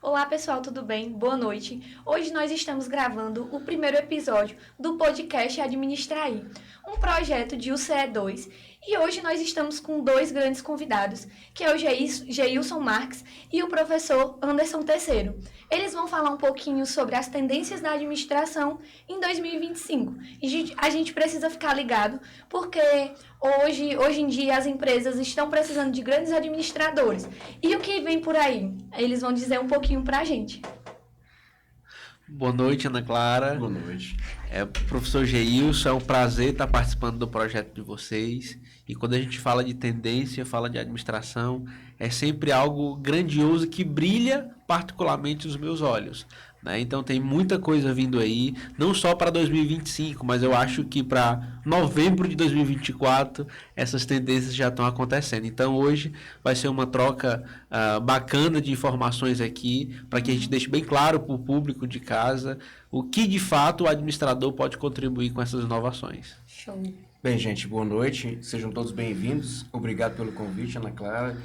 Olá pessoal, tudo bem? Boa noite. Hoje nós estamos gravando o primeiro episódio do podcast Administrair, um projeto de UCE2, e hoje nós estamos com dois grandes convidados, que é o Geilson Marques e o professor Anderson Terceiro. Eles vão falar um pouquinho sobre as tendências da administração em 2025. E a gente precisa ficar ligado, porque hoje em dia as empresas estão precisando de grandes administradores. E o que vem por aí? Eles vão dizer um pouquinho pra gente. Boa noite, Ana Clara. Boa noite. Professor Geilson, é um prazer estar participando do projeto de vocês. E quando a gente fala de tendência, fala de administração, é sempre algo grandioso que brilha particularmente os meus olhos, né? Então tem muita coisa vindo aí, não só para 2025, mas eu acho que para novembro de 2024 essas tendências já estão acontecendo. Então hoje vai ser uma troca bacana de informações aqui, para que a gente deixe bem claro para o público de casa o que de fato o administrador pode contribuir com essas inovações. Show. Bem, gente, boa noite. Sejam todos bem-vindos. Obrigado pelo convite, Ana Clara.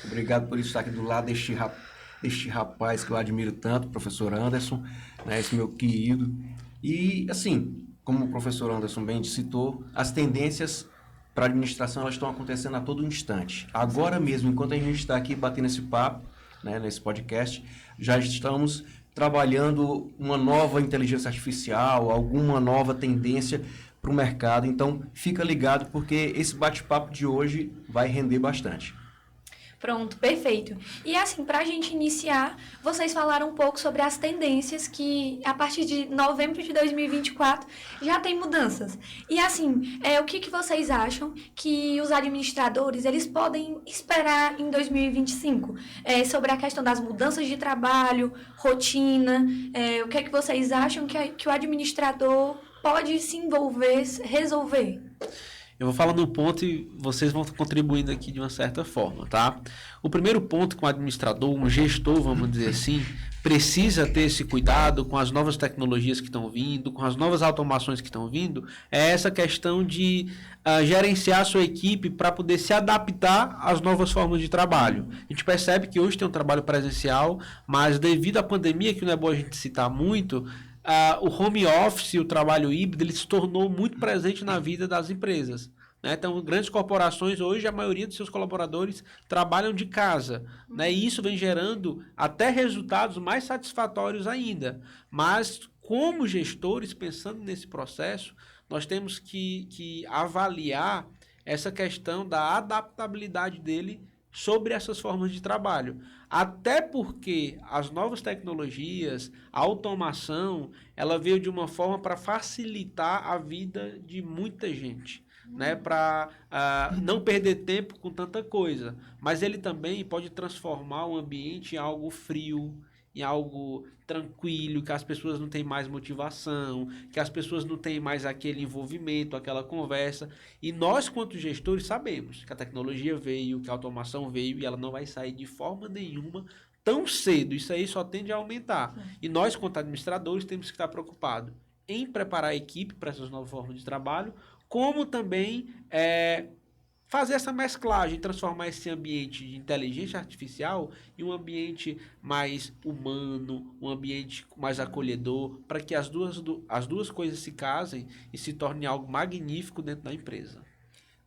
Obrigado por estar aqui do lado deste rapaz que eu admiro tanto, o professor Anderson, né, esse meu querido. E, assim, como o professor Anderson bem citou, as tendências para a administração elas estão acontecendo a todo instante. Agora mesmo, enquanto a gente está aqui batendo esse papo, né, nesse podcast, já estamos trabalhando uma nova inteligência artificial, alguma nova tendência para o mercado. Então, fica ligado porque esse bate-papo de hoje vai render bastante. Pronto, perfeito. E assim, para a gente iniciar, vocês falaram um pouco sobre as tendências que, a partir de novembro de 2024, já tem mudanças. E assim, o que vocês acham que os administradores eles podem esperar em 2025? Sobre a questão das mudanças de trabalho, rotina, o que vocês acham que o administrador pode se envolver, resolver? Eu vou falando um ponto e vocês vão contribuindo aqui de uma certa forma, tá? O primeiro ponto que um administrador, um gestor, vamos dizer assim, precisa ter esse cuidado com as novas tecnologias que estão vindo, com as novas automações que estão vindo, é essa questão de gerenciar a sua equipe para poder se adaptar às novas formas de trabalho. A gente percebe que hoje tem um trabalho presencial, mas devido à pandemia, que não é bom a gente citar muito, o home office, o trabalho híbrido, ele se tornou muito presente na vida das empresas, né? Então, grandes corporações, hoje, a maioria dos seus colaboradores trabalham de casa, né? E isso vem gerando até resultados mais satisfatórios ainda. Mas, como gestores, pensando nesse processo, nós temos que avaliar essa questão da adaptabilidade dele sobre essas formas de trabalho. Até porque as novas tecnologias, a automação, ela veio de uma forma para facilitar a vida de muita gente, né? Para não perder tempo com tanta coisa. Mas ele também pode transformar o ambiente em algo frio, em algo tranquilo, que as pessoas não têm mais motivação, que as pessoas não têm mais aquele envolvimento, aquela conversa. E nós, quanto gestores, sabemos que a tecnologia veio, que a automação veio e ela não vai sair de forma nenhuma tão cedo. Isso aí só tende a aumentar. E nós, quanto administradores, temos que estar preocupados em preparar a equipe para essas novas formas de trabalho, como também fazer essa mesclagem, transformar esse ambiente de inteligência artificial em um ambiente mais humano, um ambiente mais acolhedor, para que as duas coisas se casem e se tornem algo magnífico dentro da empresa.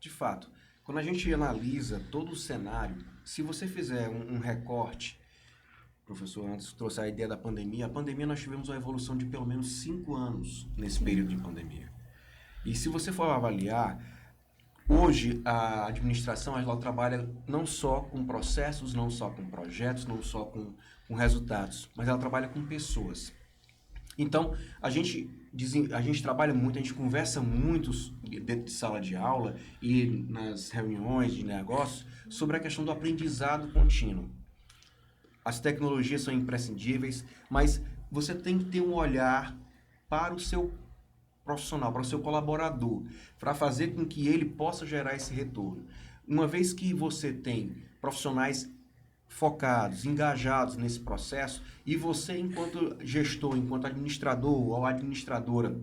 De fato, quando a gente analisa todo o cenário, se você fizer um recorte, o professor antes trouxe a ideia da pandemia, a pandemia nós tivemos uma evolução de pelo menos 5 anos nesse período de pandemia. E se você for avaliar, hoje, a administração ela trabalha não só com processos, não só com projetos, não só com resultados, mas ela trabalha com pessoas. Então, a gente trabalha muito, a gente conversa muito dentro de sala de aula e nas reuniões de negócios sobre a questão do aprendizado contínuo. As tecnologias são imprescindíveis, mas você tem que ter um olhar para o seu profissional, para o seu colaborador, para fazer com que ele possa gerar esse retorno. Uma vez que você tem profissionais focados, engajados nesse processo, e você, enquanto gestor, enquanto administrador ou administradora,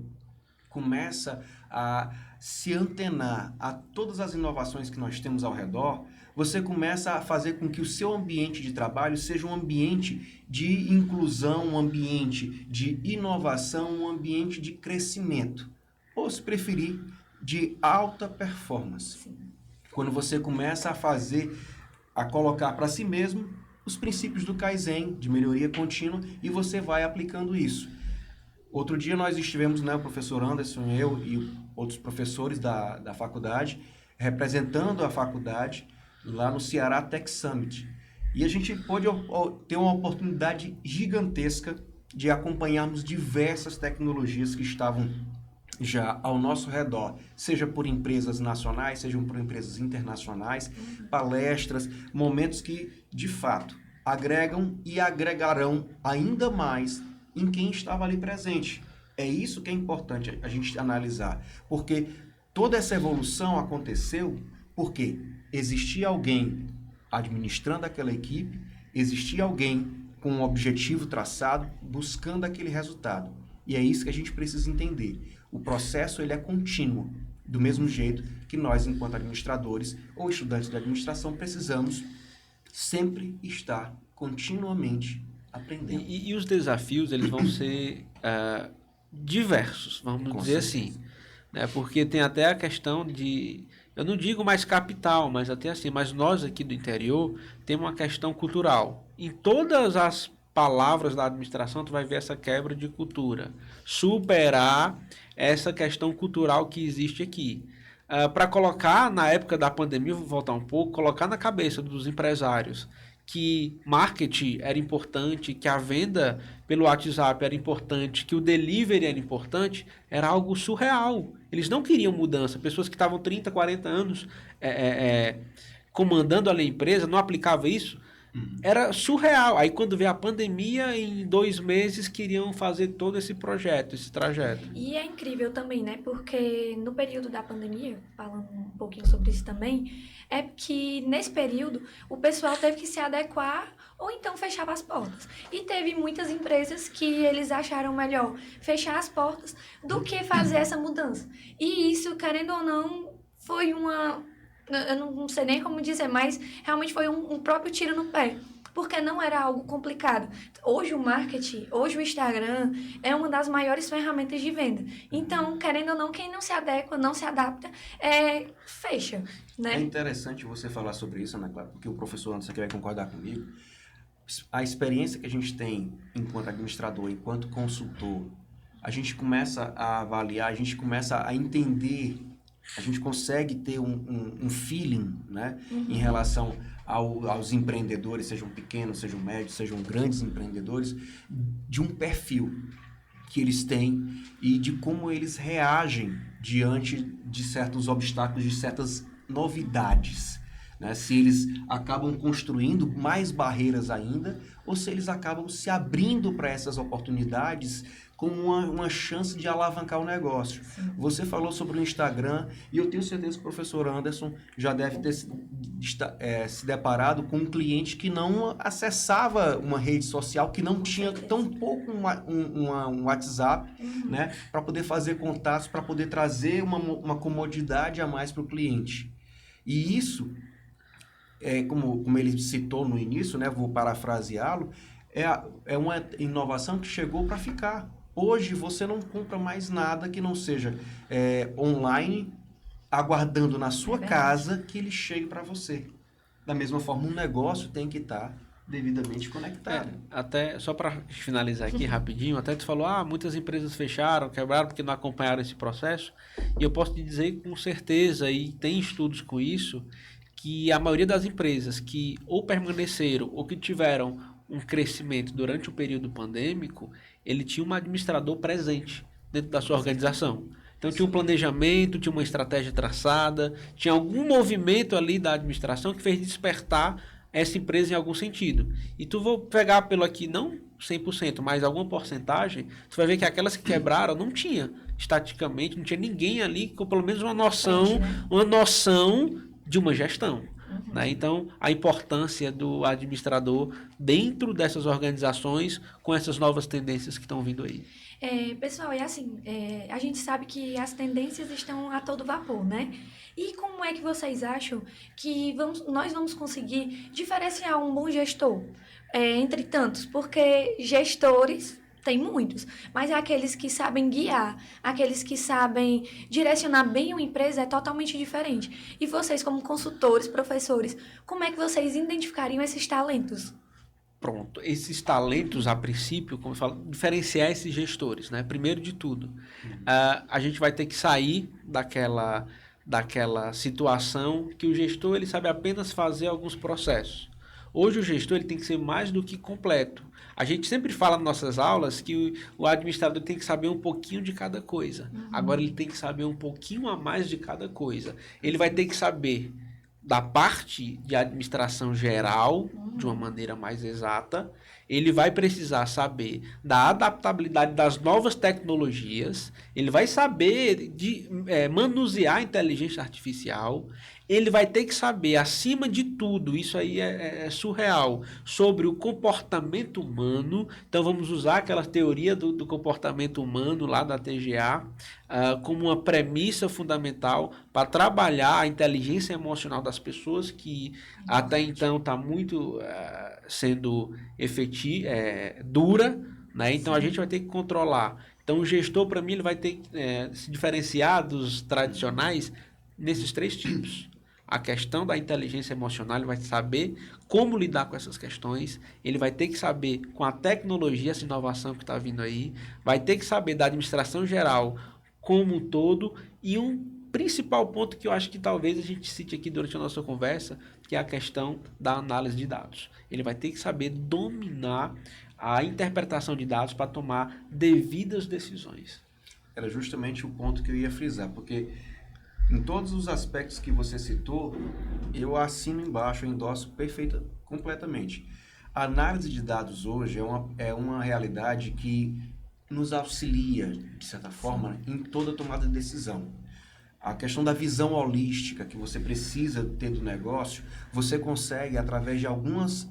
começa a se antenar a todas as inovações que nós temos ao redor, você começa a fazer com que o seu ambiente de trabalho seja um ambiente de inclusão, um ambiente de inovação, um ambiente de crescimento. Ou, se preferir, de alta performance. Sim. Quando você começa a colocar para si mesmo os princípios do Kaizen, de melhoria contínua, e você vai aplicando isso. Outro dia nós estivemos, né, o professor Anderson, eu e outros professores da faculdade, representando a faculdade lá no Ceará Tech Summit. E a gente pôde ter uma oportunidade gigantesca de acompanharmos diversas tecnologias que estavam já ao nosso redor, seja por empresas nacionais, sejam por empresas internacionais, palestras, momentos que, de fato, agregam e agregarão ainda mais em quem estava ali presente. É isso que é importante a gente analisar, porque toda essa evolução aconteceu porque existia alguém administrando aquela equipe, existia alguém com um objetivo traçado, buscando aquele resultado. E é isso que a gente precisa entender. O processo ele é contínuo, do mesmo jeito que nós, enquanto administradores ou estudantes de administração, precisamos sempre estar continuamente aprendendo. E os desafios, eles vão ser diversos, vamos dizer assim. Né? Porque tem até a questão de, eu não digo mais capital, mas até assim, mas nós aqui do interior temos uma questão cultural. Em todas as palavras da administração, tu vai ver essa quebra de cultura. Superar essa questão cultural que existe aqui. Para colocar, na época da pandemia, vou voltar um pouco, colocar na cabeça dos empresários que marketing era importante, que a venda pelo WhatsApp era importante, que o delivery era importante, era algo surreal. Eles não queriam mudança. Pessoas que estavam 30, 40 anos comandando ali a empresa, não aplicavam isso. Era surreal. Aí quando veio a pandemia, em 2 meses queriam fazer todo esse projeto, esse trajeto. E é incrível também, né? Porque no período da pandemia, falando um pouquinho sobre isso também, é que nesse período o pessoal teve que se adequar ou então fechava as portas. E teve muitas empresas que eles acharam melhor fechar as portas do que fazer essa mudança. E isso, querendo ou não, foi uma... Eu não sei nem como dizer, mas realmente foi um próprio tiro no pé. Porque não era algo complicado. Hoje o marketing, hoje o Instagram é uma das maiores ferramentas de venda. Então, querendo ou não, quem não se adequa, não se adapta, fecha, né? É interessante você falar sobre isso, Ana Clara, porque o professor Anderson aqui vai concordar comigo. A experiência que a gente tem enquanto administrador, enquanto consultor, a gente começa a avaliar, a gente começa a entender, a gente consegue ter um feeling, né, em relação aos empreendedores, sejam pequenos, sejam médios, sejam grandes empreendedores, de um perfil que eles têm e de como eles reagem diante de certos obstáculos, de certas novidades, né? Se eles acabam construindo mais barreiras ainda ou se eles acabam se abrindo para essas oportunidades como uma chance de alavancar o negócio. Sim. Você falou sobre o Instagram e eu tenho certeza que o professor Anderson já deve ter se deparado com um cliente que não acessava uma rede social, que não tinha tão pouco um WhatsApp, né, para poder fazer contatos, para poder trazer uma comodidade a mais para o cliente. E isso, como ele citou no início, né, vou parafraseá-lo, é uma inovação que chegou para ficar. Hoje você não compra mais nada que não seja online, aguardando na sua casa que ele chegue para você. Da mesma forma, um negócio tem que estar devidamente conectado. Até, só para finalizar aqui rapidinho, até tu falou, muitas empresas fecharam, quebraram porque não acompanharam esse processo. E eu posso te dizer com certeza, e tem estudos com isso, que a maioria das empresas que ou permaneceram ou que tiveram um crescimento durante o período pandêmico, ele tinha um administrador presente dentro da sua organização. Então tinha um planejamento, tinha uma estratégia traçada, tinha algum movimento ali da administração que fez despertar essa empresa em algum sentido. E tu vou pegar pelo aqui, não 100%, mas alguma porcentagem, tu vai ver que aquelas que quebraram não tinha, estaticamente, não tinha ninguém ali com pelo menos uma noção de uma gestão. né? Então, a importância do administrador dentro dessas organizações com essas novas tendências que estão vindo aí. Pessoal, a gente sabe que as tendências estão a todo vapor, né? E como é que vocês acham que nós vamos conseguir diferenciar um bom gestor entre tantos? Porque gestores tem muitos, mas aqueles que sabem guiar, aqueles que sabem direcionar bem uma empresa é totalmente diferente. E vocês, como consultores, professores, como é que vocês identificariam esses talentos? Pronto, esses talentos, a princípio, como eu falo, diferenciar esses gestores, né? Primeiro de tudo, a gente vai ter que sair daquela situação que o gestor ele sabe apenas fazer alguns processos. Hoje o gestor ele tem que ser mais do que completo. A gente sempre fala nas nossas aulas que o administrador tem que saber um pouquinho de cada coisa. Agora ele tem que saber um pouquinho a mais de cada coisa. Ele vai ter que saber da parte de administração geral, de uma maneira mais exata. Ele vai precisar saber da adaptabilidade das novas tecnologias. Ele vai saber manusear a inteligência artificial. Ele vai ter que saber, acima de tudo, isso aí é surreal, sobre o comportamento humano. Então, vamos usar aquela teoria do comportamento humano lá da TGA como uma premissa fundamental para trabalhar a inteligência emocional das pessoas, que até então está muito sendo dura, né? Então, a gente vai ter que controlar. Então, o gestor, para mim, ele vai ter que se diferenciar dos tradicionais nesses 3 tipos. A questão da inteligência emocional, ele vai saber como lidar com essas questões, ele vai ter que saber com a tecnologia, essa inovação que está vindo aí, vai ter que saber da administração geral como um todo, e um principal ponto que eu acho que talvez a gente cite aqui durante a nossa conversa, que é a questão da análise de dados. Ele vai ter que saber dominar a interpretação de dados para tomar devidas decisões. Era justamente o ponto que eu ia frisar, porque em todos os aspectos que você citou, eu assino embaixo, eu endosso completamente. A análise de dados hoje é uma realidade que nos auxilia, de certa forma, em toda tomada de decisão. A questão da visão holística que você precisa ter do negócio, você consegue, através de alguns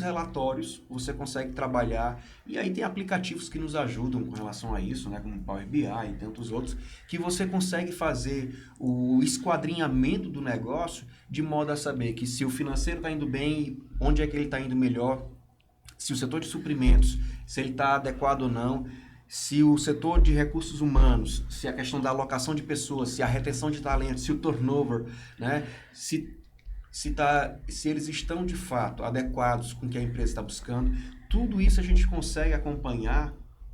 relatórios, você consegue trabalhar. E aí tem aplicativos que nos ajudam com relação a isso, né, como o Power BI e tantos outros, que você consegue fazer o esquadrinhamento do negócio de modo a saber que se o financeiro está indo bem, onde é que ele está indo melhor, se o setor de suprimentos, se ele está adequado ou não, se o setor de recursos humanos, se a questão da alocação de pessoas, se a retenção de talentos, se o turnover, né, se eles estão de fato adequados com o que a empresa está buscando, tudo isso a gente consegue acompanhar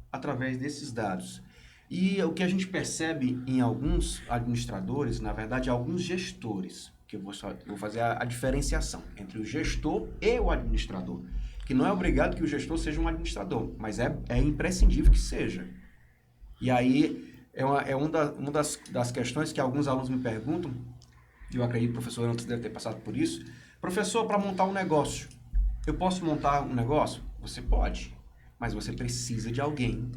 através desses dados. E o que a gente percebe em alguns administradores, na verdade, alguns gestores, que eu vou fazer a diferenciação entre o gestor e o administrador. Que não é obrigado que o gestor seja um administrador, mas é imprescindível que seja. E aí, uma das questões que alguns alunos me perguntam, e eu acredito que o professor antes deve ter passado por isso, professor, para montar um negócio, eu posso montar um negócio? Você pode, mas você precisa de alguém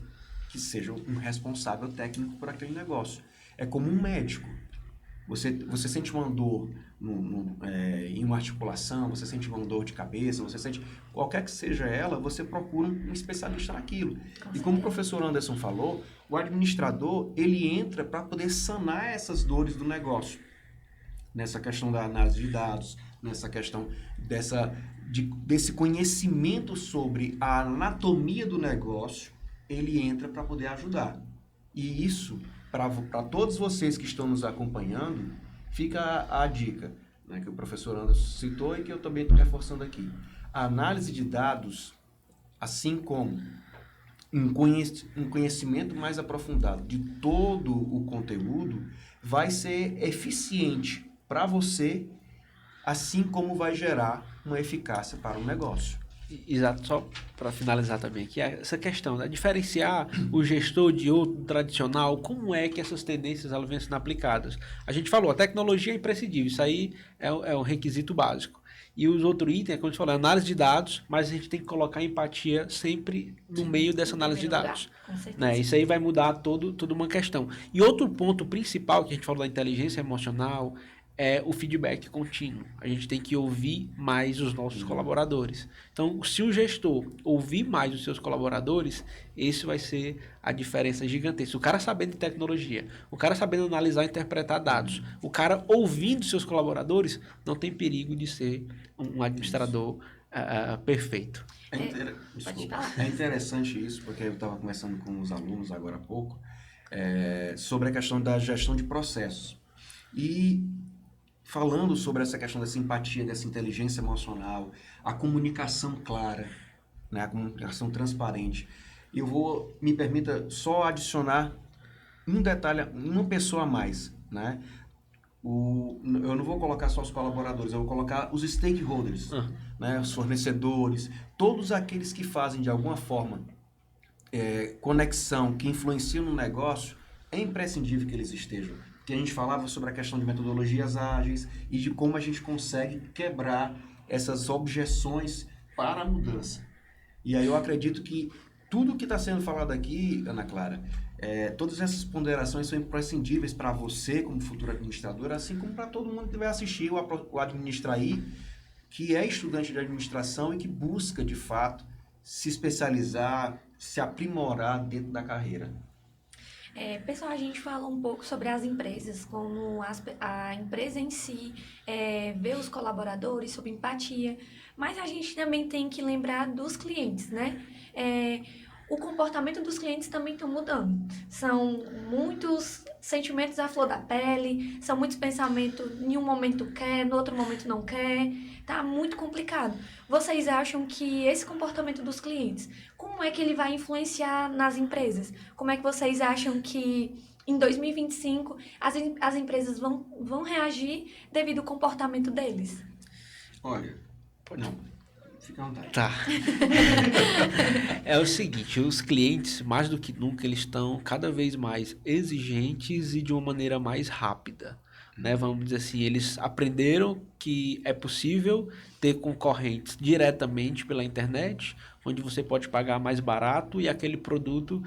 que seja um responsável técnico por aquele negócio. É como um médico. Você sente uma dor em uma articulação, você sente uma dor de cabeça, você sente qualquer que seja ela, você procura um especialista naquilo. E como o professor Anderson falou, o administrador, ele entra para poder sanar essas dores do negócio. Nessa questão da análise de dados, nessa questão desse conhecimento sobre a anatomia do negócio, ele entra para poder ajudar. E isso, para todos vocês que estão nos acompanhando, fica a dica, né, que o professor Anderson citou e que eu também estou reforçando aqui. A análise de dados, assim como um conhecimento mais aprofundado de todo o conteúdo, vai ser eficiente para você, assim como vai gerar uma eficácia para o negócio. Exato, só para finalizar também aqui, essa questão, né? Diferenciar o gestor de outro tradicional, como é que essas tendências elas vêm sendo aplicadas? A gente falou, a tecnologia é imprescindível, isso aí é um requisito básico. E os outros itens, como a gente falou, análise de dados, mas a gente tem que colocar a empatia sempre no meio dessa análise de dados. Né? Isso aí vai mudar toda uma questão. E outro ponto principal que a gente falou da inteligência emocional é o feedback contínuo. A gente tem que ouvir mais os nossos colaboradores. Então, se o gestor ouvir mais os seus colaboradores, esse vai ser a diferença gigantesca. O cara sabendo de tecnologia, o cara sabendo analisar e interpretar dados, o cara ouvindo seus colaboradores, não tem perigo de ser um administrador perfeito. É interessante isso, porque eu estava conversando com os alunos agora há pouco, sobre a questão da gestão de processos. E falando sobre essa questão dessa empatia, dessa inteligência emocional, a comunicação clara, né, a comunicação transparente, me permita só adicionar um detalhe, uma pessoa a mais, né? Eu não vou colocar só os colaboradores, eu vou colocar os stakeholders, né, os fornecedores, todos aqueles que fazem de alguma forma conexão, que influenciam no negócio, é imprescindível que eles estejam. Que a gente falava sobre a questão de metodologias ágeis e de como a gente consegue quebrar essas objeções para a mudança. E aí eu acredito que tudo que está sendo falado aqui, Ana Clara, todas essas ponderações são imprescindíveis para você como futuro administrador, assim como para todo mundo que vai assistir o Administraí, que é estudante de administração e que busca, de fato, se especializar, se aprimorar dentro da carreira. Pessoal, a gente fala um pouco sobre as empresas, como a empresa em si vê os colaboradores, sobre empatia, mas a gente também tem que lembrar dos clientes, né? O comportamento dos clientes também está mudando. São muitos sentimentos à flor da pele, são muitos pensamentos, em um momento quer, no outro momento não quer. Tá muito complicado. Vocês acham que esse comportamento dos clientes, como é que ele vai influenciar nas empresas? Como é que vocês acham que em 2025 as empresas vão reagir devido ao comportamento deles? Olha, não, fica à vontade. Tá. É o seguinte, os clientes, mais do que nunca, eles estão cada vez mais exigentes e de uma maneira mais rápida. Né, vamos dizer assim, eles aprenderam que é possível ter concorrentes diretamente pela internet, onde você pode pagar mais barato e aquele produto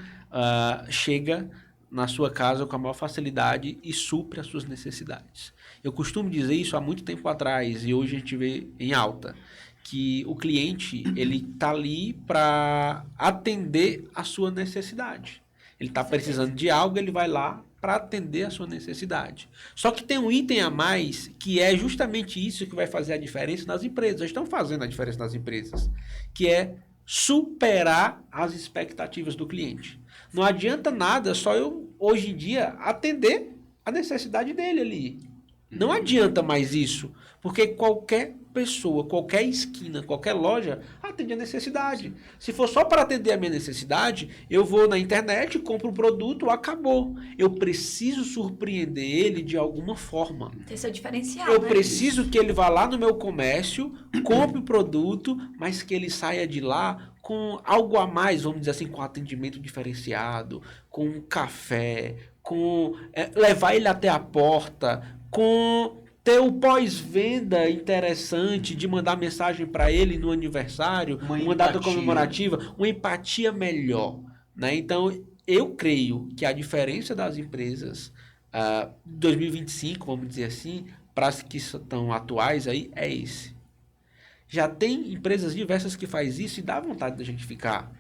chega na sua casa com a maior facilidade e supre as suas necessidades. Eu costumo dizer isso há muito tempo atrás e hoje a gente vê em alta, que o cliente ele está ali para atender a sua necessidade. Ele está precisando de algo, ele vai lá para atender a sua necessidade. Só que tem um item a mais, que é justamente isso que vai fazer a diferença nas empresas. Estão fazendo a diferença nas empresas, que é superar as expectativas do cliente. Não adianta nada só eu, hoje em dia, atender a necessidade dele ali. Não adianta mais isso, porque qualquer pessoa, qualquer esquina, qualquer loja atende a necessidade. Se for só para atender a minha necessidade, eu vou na internet, compro o produto, acabou. Eu preciso surpreender ele de alguma forma. Ter seu diferencial, Eu né? preciso que ele vá lá no meu comércio, compre o produto, mas que ele saia de lá com algo a mais, vamos dizer assim, com atendimento diferenciado, com um café, com levar ele até a porta, com ter o pós-venda interessante de mandar mensagem para ele no aniversário, uma data comemorativa, uma empatia melhor, né? Então, eu creio que a diferença das empresas 2025, vamos dizer assim, para as que estão atuais aí, é esse. Já tem empresas diversas que faz isso e dá vontade da gente ficar.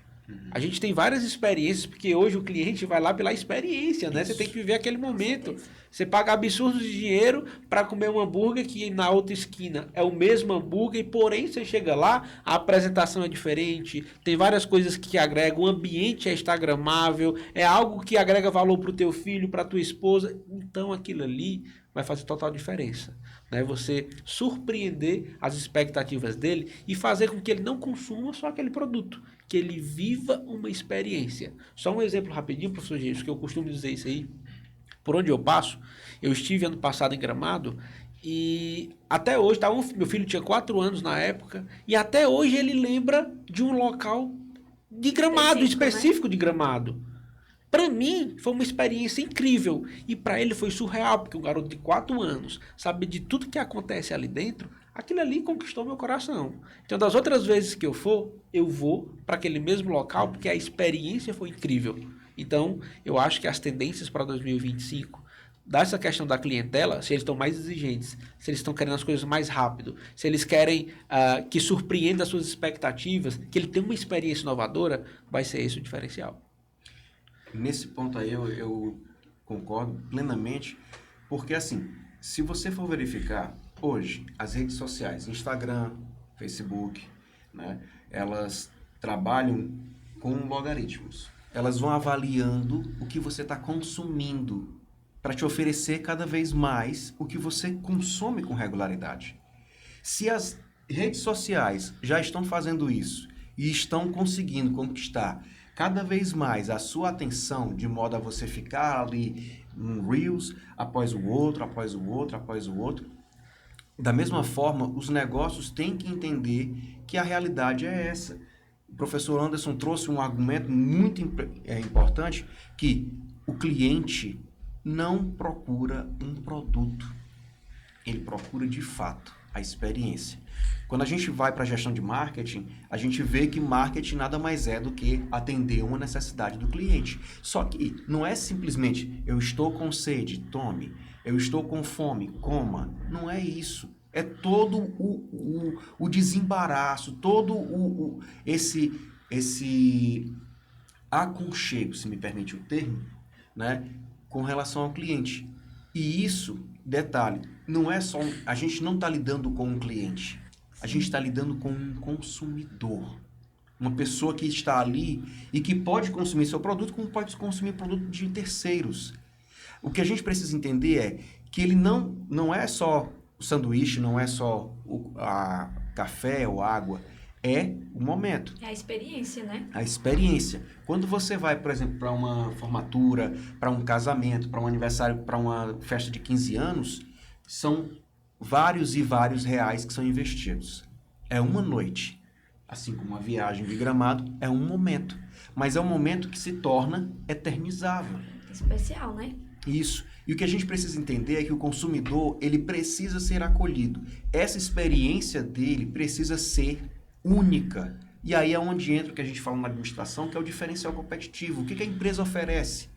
A gente tem várias experiências, porque hoje o cliente vai lá pela experiência, né? Você tem que viver aquele momento. Você paga absurdos de dinheiro para comer um hambúrguer que na outra esquina é o mesmo hambúrguer, porém você chega lá, a apresentação é diferente, tem várias coisas que agregam, o ambiente é instagramável, é algo que agrega valor para o teu filho, para tua esposa. Então aquilo ali vai fazer total diferença. Né? Você surpreender as expectativas dele e fazer com que ele não consuma só aquele produto, que ele viva uma experiência. Só um exemplo rapidinho, professor Jesus, que eu costumo dizer isso aí. Por onde eu passo, eu estive ano passado em Gramado e até hoje, meu filho tinha 4 anos na época, e até hoje ele lembra de um local de Gramado, específico, né? De Gramado. Para mim, foi uma experiência incrível. E para ele foi surreal, porque um garoto de 4 anos, saber de tudo que acontece ali dentro, aquilo ali conquistou meu coração. Então, das outras vezes que eu for, eu vou para aquele mesmo local, porque a experiência foi incrível. Então, eu acho que as tendências para 2025 dessa questão da clientela, se eles estão mais exigentes, se eles estão querendo as coisas mais rápido, se eles querem que surpreenda as suas expectativas, que ele tenha uma experiência inovadora, vai ser esse o diferencial. Nesse ponto aí eu concordo plenamente, porque assim, se você for verificar, hoje, as redes sociais, Instagram, Facebook, né, elas trabalham com logaritmos. Elas vão avaliando o que você está consumindo para te oferecer cada vez mais o que você consome com regularidade. Se as redes sociais já estão fazendo isso e estão conseguindo conquistar cada vez mais a sua atenção, de modo a você ficar ali um Reels após o outro, após o outro, após o outro, da mesma forma, os negócios têm que entender que a realidade é essa. O professor Anderson trouxe um argumento muito importante, que o cliente não procura um produto, ele procura de fato a experiência. Quando a gente vai para a gestão de marketing, a gente vê que marketing nada mais é do que atender uma necessidade do cliente. Só que não é simplesmente eu estou com sede, tome, eu estou com fome, coma. Não é isso. É todo o desembaraço, todo esse aconchego, se me permite o termo, né, com relação ao cliente. E isso, detalhe, não é só... A gente não está lidando com um cliente. A gente está lidando com um consumidor. Uma pessoa que está ali e que pode consumir seu produto, como pode consumir produto de terceiros. O que a gente precisa entender é que ele não é só o sanduíche, não é só a café ou água, é o momento. É a experiência, né? A experiência. Quando você vai, por exemplo, para uma formatura, para um casamento, para um aniversário, para uma festa de 15 anos, são vários e vários reais que são investidos. É uma noite. Assim como a viagem de Gramado, é um momento. Mas é um momento que se torna eternizável. Especial, né? Isso. E o que a gente precisa entender é que o consumidor, ele precisa ser acolhido. Essa experiência dele precisa ser única. E aí é onde entra o que a gente fala na administração, que é o diferencial competitivo. O que a empresa oferece?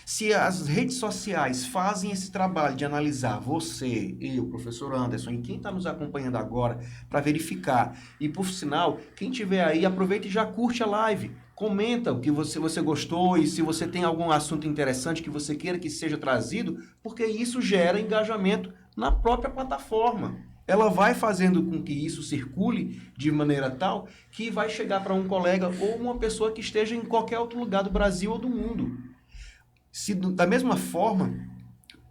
Se as redes sociais fazem esse trabalho de analisar você, eu, professor Anderson, e quem está nos acompanhando agora, para verificar, e por sinal, quem tiver aí, aproveita e já curte a live. Comenta o que você gostou e se você tem algum assunto interessante que você queira que seja trazido, porque isso gera engajamento na própria plataforma. Ela vai fazendo com que isso circule de maneira tal que vai chegar para um colega ou uma pessoa que esteja em qualquer outro lugar do Brasil ou do mundo. Se, da mesma forma,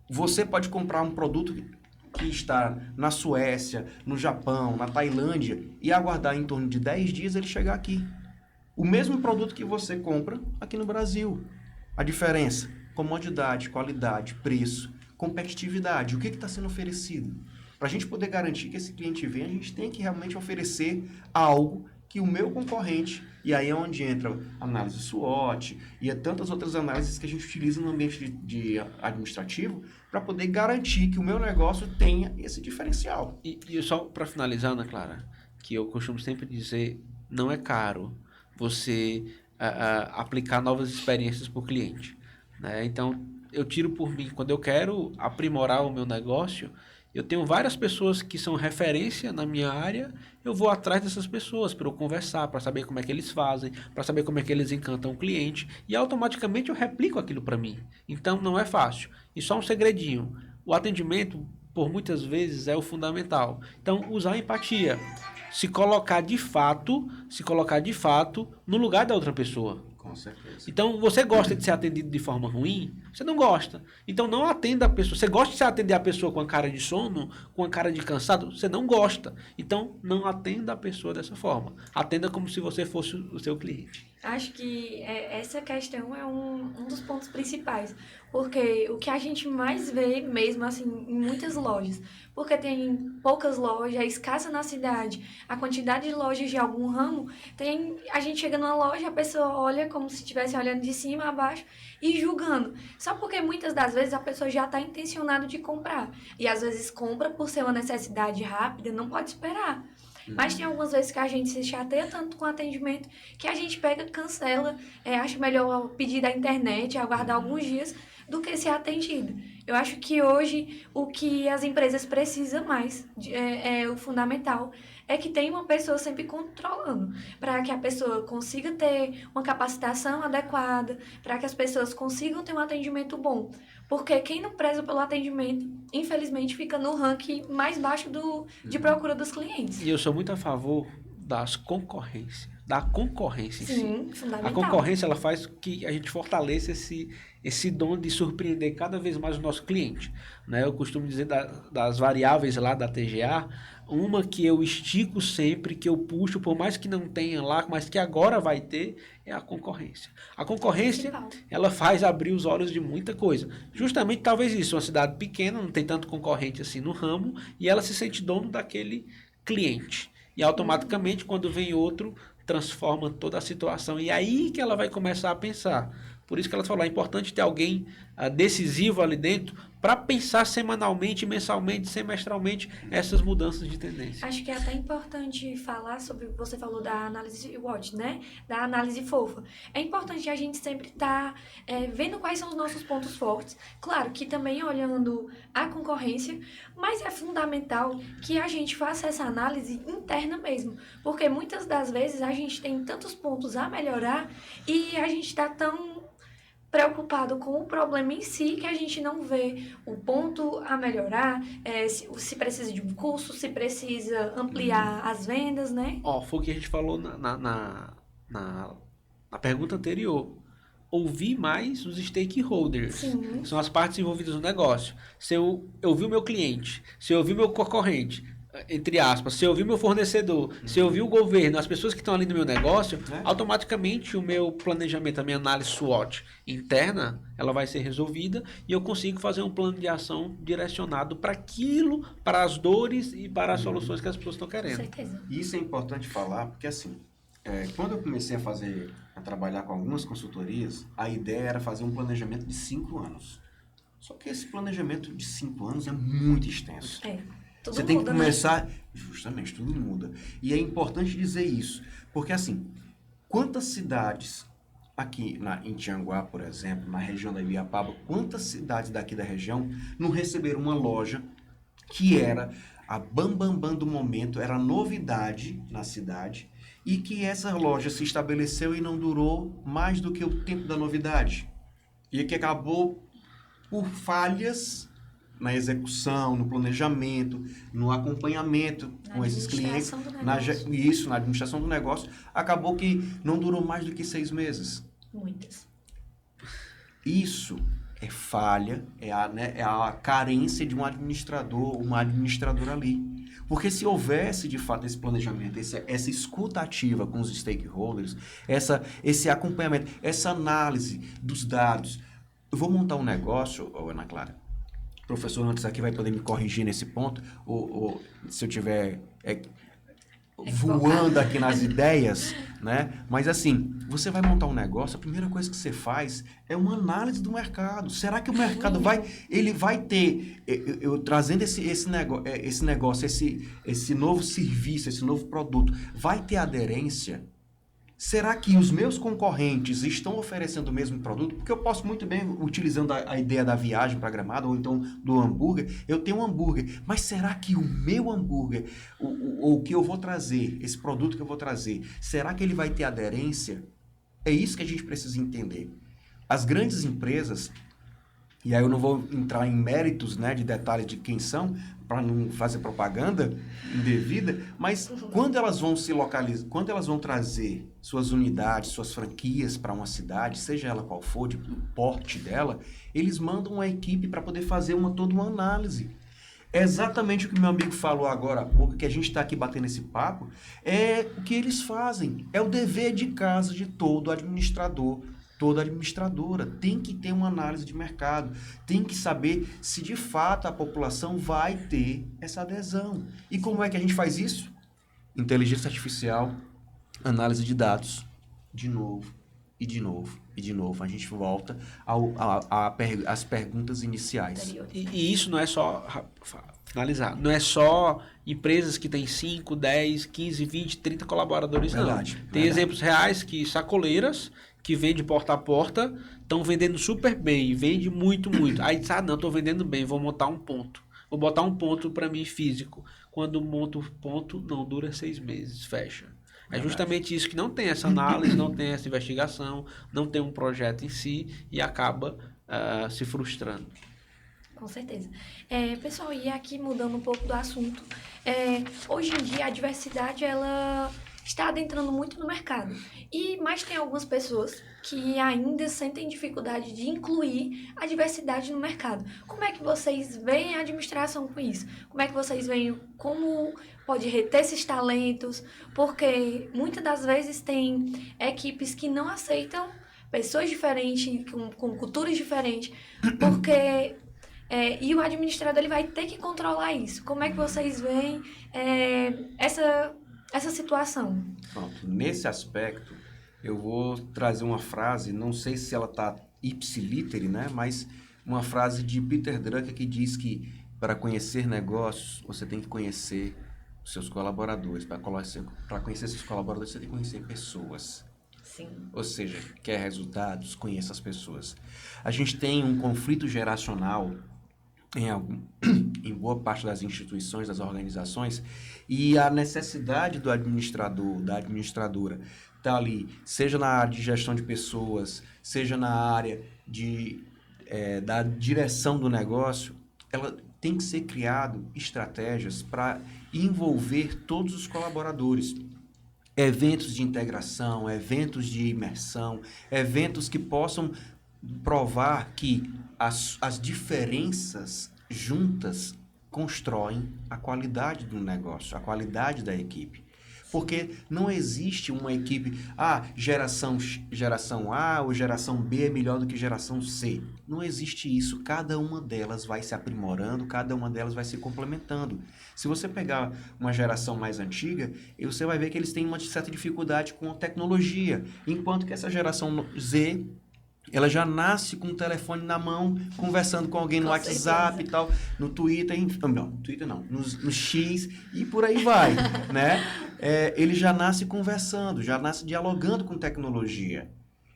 você pode comprar um produto que está na Suécia, no Japão, na Tailândia e aguardar em torno de 10 dias ele chegar aqui. O mesmo produto que você compra aqui no Brasil. A diferença, comodidade, qualidade, preço, competitividade. O que está sendo oferecido? Para a gente poder garantir que esse cliente venha, a gente tem que realmente oferecer algo que o meu concorrente, e aí é onde entra a análise SWOT e tantas outras análises que a gente utiliza no ambiente de administrativo para poder garantir que o meu negócio tenha esse diferencial. E só para finalizar, Ana Clara, que eu costumo sempre dizer, não é caro você aplicar novas experiências para o cliente, né? Então, eu tiro por mim, quando eu quero aprimorar o meu negócio, eu tenho várias pessoas que são referência na minha área, eu vou atrás dessas pessoas para eu conversar, para saber como é que eles fazem, para saber como é que eles encantam o cliente, e automaticamente eu replico aquilo para mim. Então, não é fácil. E só um segredinho, o atendimento, por muitas vezes, é o fundamental. Então, usar a empatia. Se colocar de fato no lugar da outra pessoa. Com certeza. Então, você gosta de ser atendido de forma ruim? Você não gosta. Então, não atenda a pessoa. Você gosta de se atender a pessoa com a cara de sono, com a cara de cansado? Você não gosta. Então, não atenda a pessoa dessa forma. Atenda como se você fosse o seu cliente. Acho que essa questão é um dos pontos principais, porque o que a gente mais vê mesmo, assim, em muitas lojas, porque tem poucas lojas, é escassa na cidade, a quantidade de lojas de algum ramo, a gente chega numa loja, a pessoa olha como se estivesse olhando de cima a baixo e julgando, só porque muitas das vezes a pessoa já está intencionada de comprar, e às vezes compra por ser uma necessidade rápida, não pode esperar. Mas tem algumas vezes que a gente se chateia tanto com o atendimento que a gente pega, cancela, acha melhor pedir da internet, aguardar alguns dias do que ser atendido. Eu acho que hoje o que as empresas precisam mais, é o fundamental, é que tenha uma pessoa sempre controlando, para que a pessoa consiga ter uma capacitação adequada, para que as pessoas consigam ter um atendimento bom. Porque quem não preza pelo atendimento, infelizmente, fica no ranking mais baixo de procura dos clientes. E eu sou muito a favor da concorrência em si. Sim, fundamental. A concorrência, ela faz que a gente fortaleça esse dom de surpreender cada vez mais o nosso cliente, né? Eu costumo dizer das variáveis lá da TGA, uma que eu estico sempre, que eu puxo, por mais que não tenha lá, mas que agora vai ter, é a concorrência. A concorrência, ela faz abrir os olhos de muita coisa. Justamente, talvez isso, uma cidade pequena, não tem tanto concorrente assim no ramo, e ela se sente dono daquele cliente. E automaticamente, quando vem outro, transforma toda a situação. E aí que ela vai começar a pensar. Por isso que ela falou, é importante ter alguém decisivo ali dentro para pensar semanalmente, mensalmente, semestralmente essas mudanças de tendência. Acho que é até importante falar sobre, você falou da análise WOT, né? Da análise fofa. É importante a gente sempre estar vendo quais são os nossos pontos fortes. Claro que também olhando a concorrência, mas é fundamental que a gente faça essa análise interna mesmo. Porque muitas das vezes a gente tem tantos pontos a melhorar e a gente está tão preocupado com o problema em si, que a gente não vê o ponto a melhorar, se precisa de um curso, se precisa ampliar as vendas, né? Foi o que a gente falou na pergunta anterior. Ouvir mais os stakeholders, Sim. que são as partes envolvidas no negócio. Se eu ouvir o meu cliente, se eu ouvir o meu concorrente, entre aspas, se eu ouvir meu fornecedor, se eu ouvir o governo, as pessoas que estão ali no meu negócio, automaticamente o meu planejamento, a minha análise SWOT interna, ela vai ser resolvida e eu consigo fazer um plano de ação direcionado para aquilo, para as dores e para as soluções que as pessoas estão querendo. Com certeza. Isso é importante falar, porque assim, quando eu comecei a trabalhar com algumas consultorias, a ideia era fazer um planejamento de 5 anos. Só que esse planejamento de 5 anos é muito extenso. Tudo Você tem que muda, começar... Né? Justamente, tudo muda. E é importante dizer isso, porque assim, quantas cidades aqui em Tianguá, por exemplo, na região da Ibiapaba, quantas cidades daqui da região não receberam uma loja que era a bambambam do momento, era novidade na cidade, e que essa loja se estabeleceu e não durou mais do que o tempo da novidade. E que acabou por falhas na execução, no planejamento, no acompanhamento com esses clientes, na administração do negócio, acabou que não durou mais do que 6 meses. Muitas. Isso é falha, é a carência de um administrador, uma administradora ali. Porque se houvesse, de fato, esse planejamento, essa escuta ativa com os stakeholders, esse acompanhamento, essa análise dos dados. Eu vou montar um negócio, Ana Clara, o professor antes aqui vai poder me corrigir nesse ponto, ou se eu tiver voando aqui nas ideias, né? Mas assim, você vai montar um negócio, a primeira coisa que você faz é uma análise do mercado. Será que o mercado vai ter, eu trazendo esse negócio, esse novo serviço, esse novo produto, vai ter aderência? Será que os meus concorrentes estão oferecendo o mesmo produto? Porque eu posso muito bem, utilizando a ideia da viagem para Gramado, ou então do hambúrguer, eu tenho um hambúrguer. Mas será que o meu hambúrguer, o que eu vou trazer, esse produto que eu vou trazer, será que ele vai ter aderência? É isso que a gente precisa entender. As grandes empresas, e aí eu não vou entrar em méritos, né, de detalhes de quem são, para não fazer propaganda indevida, mas quando elas vão se localizar, quando elas vão trazer suas unidades, suas franquias para uma cidade, seja ela qual for, o porte dela, eles mandam uma equipe para poder fazer toda uma análise. É exatamente o que meu amigo falou agora há pouco, que a gente está aqui batendo esse papo, é o que eles fazem. É o dever de casa de todo administrador, toda administradora. Tem que ter uma análise de mercado, tem que saber se de fato a população vai ter essa adesão. E como é que a gente faz isso? Inteligência artificial, análise de dados, de novo, e de novo, e de novo. A gente volta às perguntas iniciais. E isso não é só... finalizar. Não é só empresas que têm 5, 10, 15, 20, 30 colaboradores, não. Tem exemplos reais que sacoleiras que vende porta a porta, estão vendendo super bem, vende muito, muito. Aí diz, não, estou vendendo bem, vou montar um ponto. Vou botar um ponto para mim físico. Quando monta o ponto, não dura 6 meses, fecha. É justamente isso que não tem essa análise, não tem essa investigação, não tem um projeto em si e acaba se frustrando. Com certeza. Pessoal, e aqui mudando um pouco do assunto, hoje em dia a diversidade, ela está adentrando muito no mercado. Mas tem algumas pessoas que ainda sentem dificuldade de incluir a diversidade no mercado. Como é que vocês veem a administração com isso? Como é que vocês veem como pode reter esses talentos? Porque muitas das vezes tem equipes que não aceitam pessoas diferentes, com culturas diferentes, porque... e o administrador ele vai ter que controlar isso. Como é que vocês veem essa situação? Pronto, nesse aspecto, eu vou trazer uma frase, não sei se ela está ipsilítere, né? Mas uma frase de Peter Drucker que diz que para conhecer negócios, você tem que conhecer os seus colaboradores. Para conhecer seus colaboradores, você tem que conhecer pessoas. Sim. Ou seja, quer resultados, conheça as pessoas. A gente tem um conflito geracional em boa parte das instituições, das organizações, e a necessidade do administrador, da administradora, tá ali, seja na área de gestão de pessoas, seja na área da direção do negócio, ela tem que ser criado estratégias para envolver todos os colaboradores. Eventos de integração, eventos de imersão, eventos que possam provar que as diferenças juntas constroem a qualidade do negócio, a qualidade da equipe. Porque não existe uma equipe, geração A ou geração B é melhor do que geração C. Não existe isso. Cada uma delas vai se aprimorando, cada uma delas vai se complementando. Se você pegar uma geração mais antiga, você vai ver que eles têm uma certa dificuldade com a tecnologia, enquanto que essa geração Z, ela já nasce com o telefone na mão, conversando com alguém no WhatsApp e tal, no Twitter, no X e por aí vai, né? Ele já nasce conversando, já nasce dialogando com tecnologia.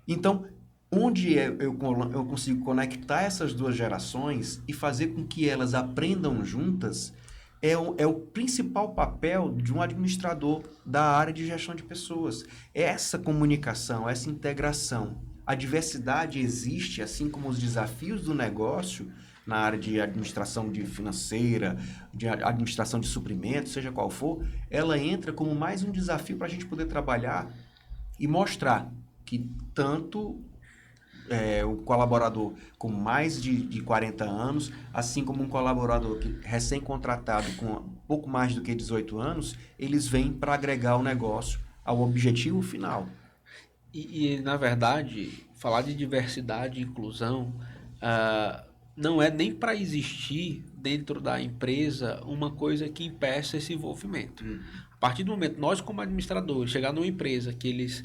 Então, onde eu consigo conectar essas duas gerações e fazer com que elas aprendam juntas é o principal papel de um administrador da área de gestão de pessoas. Essa comunicação, essa integração. A diversidade existe, assim como os desafios do negócio, na área de administração financeira, de administração de suprimentos, seja qual for, ela entra como mais um desafio para a gente poder trabalhar e mostrar que tanto o colaborador com mais de 40 anos, assim como um colaborador recém-contratado com pouco mais do que 18 anos, eles vêm para agregar o negócio ao objetivo final. E, na verdade, falar de diversidade e inclusão não é nem para existir dentro da empresa uma coisa que impeça esse envolvimento. A partir do momento, nós como administradores, chegar numa empresa que eles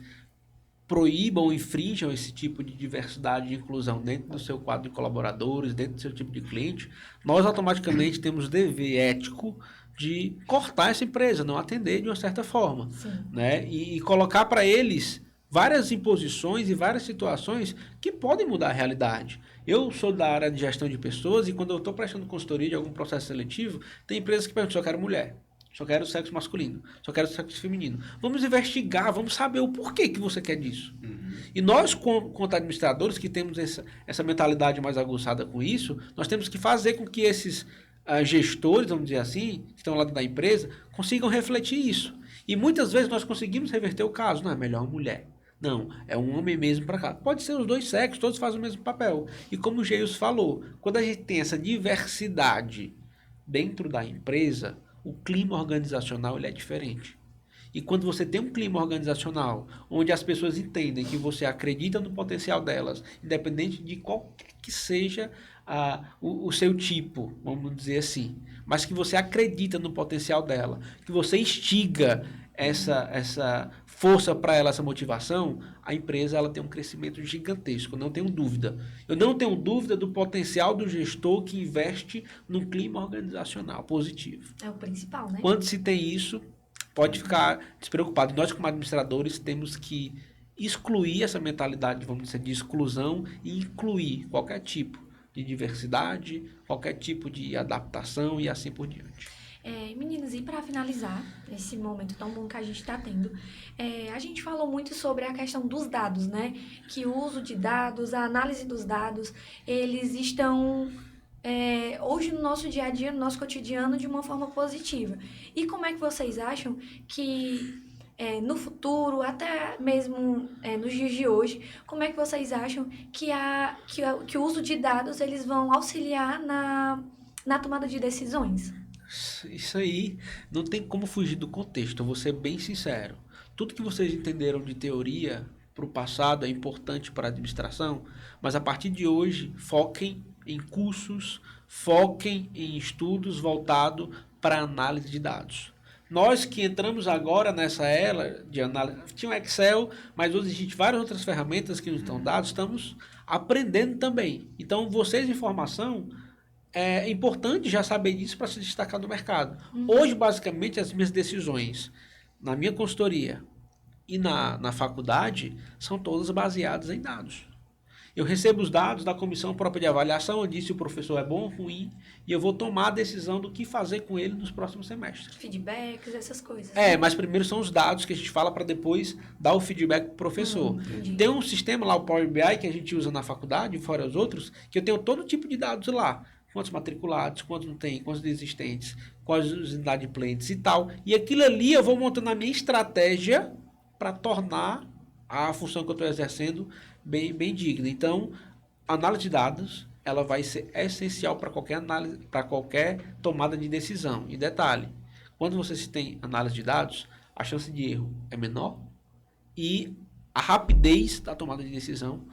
proíbam ou infringam esse tipo de diversidade e inclusão dentro do seu quadro de colaboradores, dentro do seu tipo de cliente, nós automaticamente temos dever ético de cortar essa empresa, não atender de uma certa forma, né? E colocar para eles várias imposições e várias situações que podem mudar a realidade. Eu sou da área de gestão de pessoas e quando eu estou prestando consultoria de algum processo seletivo, tem empresas que perguntam, só quero mulher, só quero sexo masculino, só quero sexo feminino. Vamos investigar, vamos saber o porquê que você quer disso. E nós, quanto administradores, que temos essa mentalidade mais aguçada com isso, nós temos que fazer com que esses gestores, vamos dizer assim, que estão lá dentro da empresa, consigam refletir isso. E muitas vezes nós conseguimos reverter o caso, não é melhor uma mulher. Não, é um homem mesmo para cá. Pode ser os dois sexos, todos fazem o mesmo papel. E como o Geios falou, quando a gente tem essa diversidade dentro da empresa, o clima organizacional ele é diferente. E quando você tem um clima organizacional onde as pessoas entendem que você acredita no potencial delas, independente de qual que seja o seu tipo, vamos dizer assim, mas que você acredita no potencial dela, que você instiga essa força para ela, essa motivação, a empresa ela tem um crescimento gigantesco, não tenho dúvida. Eu não tenho dúvida do potencial do gestor que investe num clima organizacional positivo. É o principal, né? Quando se tem isso, pode ficar despreocupado. Nós, como administradores, temos que excluir essa mentalidade, vamos dizer, de exclusão e incluir qualquer tipo de diversidade, qualquer tipo de adaptação e assim por diante. Meninas, e para finalizar esse momento tão bom que a gente está tendo, a gente falou muito sobre a questão dos dados, né? Que o uso de dados, a análise dos dados, eles estão hoje no nosso dia a dia, no nosso cotidiano, de uma forma positiva. E como é que vocês acham que no futuro, até mesmo nos dias de hoje, como é que vocês acham que o uso de dados eles vão auxiliar na tomada de decisões? Isso aí não tem como fugir do contexto, eu vou ser bem sincero. Tudo que vocês entenderam de teoria para o passado é importante para a administração, mas a partir de hoje, foquem em cursos, foquem em estudos voltados para análise de dados. Nós que entramos agora nessa era de análise, tinha o Excel, mas hoje existem várias outras ferramentas que nos dão dados, estamos aprendendo também. Então, vocês de informação, é importante já saber disso para se destacar no mercado. Hoje, basicamente, as minhas decisões na minha consultoria e na faculdade são todas baseadas em dados. Eu recebo os dados da comissão própria de avaliação, onde diz se o professor é bom ou ruim, e eu vou tomar a decisão do que fazer com ele nos próximos semestres. Feedbacks, essas coisas. Mas primeiro são os dados que a gente fala para depois dar o feedback para o professor. Tem um sistema lá, o Power BI, que a gente usa na faculdade, fora os outros, que eu tenho todo tipo de dados lá. Quantos matriculados, quantos não tem, quantos desistentes, quais os inadimplentes e tal. E aquilo ali eu vou montando a minha estratégia para tornar a função que eu estou exercendo bem digna. Então, a análise de dados, ela vai ser essencial para qualquer análise, para qualquer tomada de decisão. E detalhe, quando você se tem análise de dados, a chance de erro é menor e a rapidez da tomada de decisão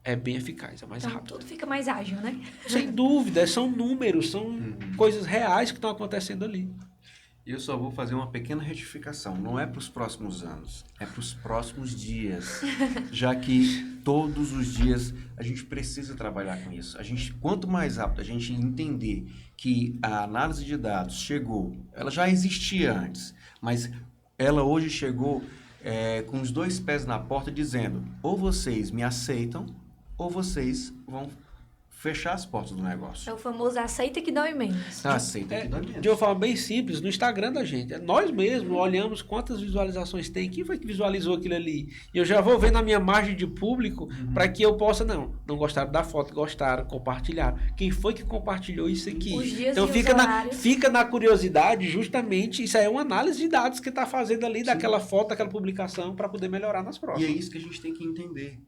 é bem eficaz, é mais rápido. Tudo fica mais ágil, né? Sem dúvida, são números, são coisas reais que estão acontecendo ali. Eu só vou fazer uma pequena retificação. Não é para os próximos anos, é para os próximos dias. Já que todos os dias a gente precisa trabalhar com isso. Quanto mais rápido a gente entender que a análise de dados chegou, ela já existia antes, mas ela hoje chegou com os dois pés na porta dizendo: ou vocês me aceitam, ou vocês vão fechar as portas do negócio. É o famoso aceita que dói menos. Aceita que dói menos. De uma forma bem simples, no Instagram da gente. Nós mesmos olhamos quantas visualizações tem, quem foi que visualizou aquilo ali. E eu já vou ver na minha margem de público para que eu possa, não gostaram da foto, gostaram, compartilharam. Quem foi que compartilhou isso aqui? Os dias Então e fica na curiosidade, justamente, isso aí é uma análise de dados que está fazendo ali daquela foto, daquela publicação, para poder melhorar nas próximas. E é isso que a gente tem que entender.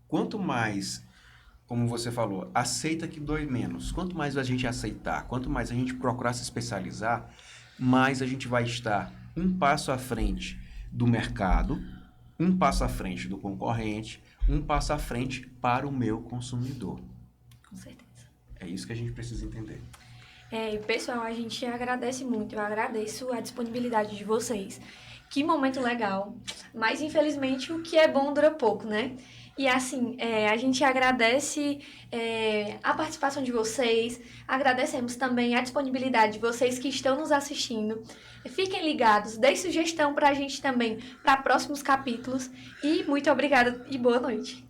Quanto mais, como você falou, aceita que dói menos. Quanto mais a gente aceitar, quanto mais a gente procurar se especializar, mais a gente vai estar um passo à frente do mercado, um passo à frente do concorrente, um passo à frente para o meu consumidor. Com certeza. É isso que a gente precisa entender. Pessoal, a gente agradece muito. Eu agradeço a disponibilidade de vocês. Que momento legal. Mas, infelizmente, o que é bom dura pouco, né? E assim, a gente agradece a participação de vocês, agradecemos também a disponibilidade de vocês que estão nos assistindo. Fiquem ligados, deem sugestão pra gente também para próximos capítulos. E muito obrigada e boa noite.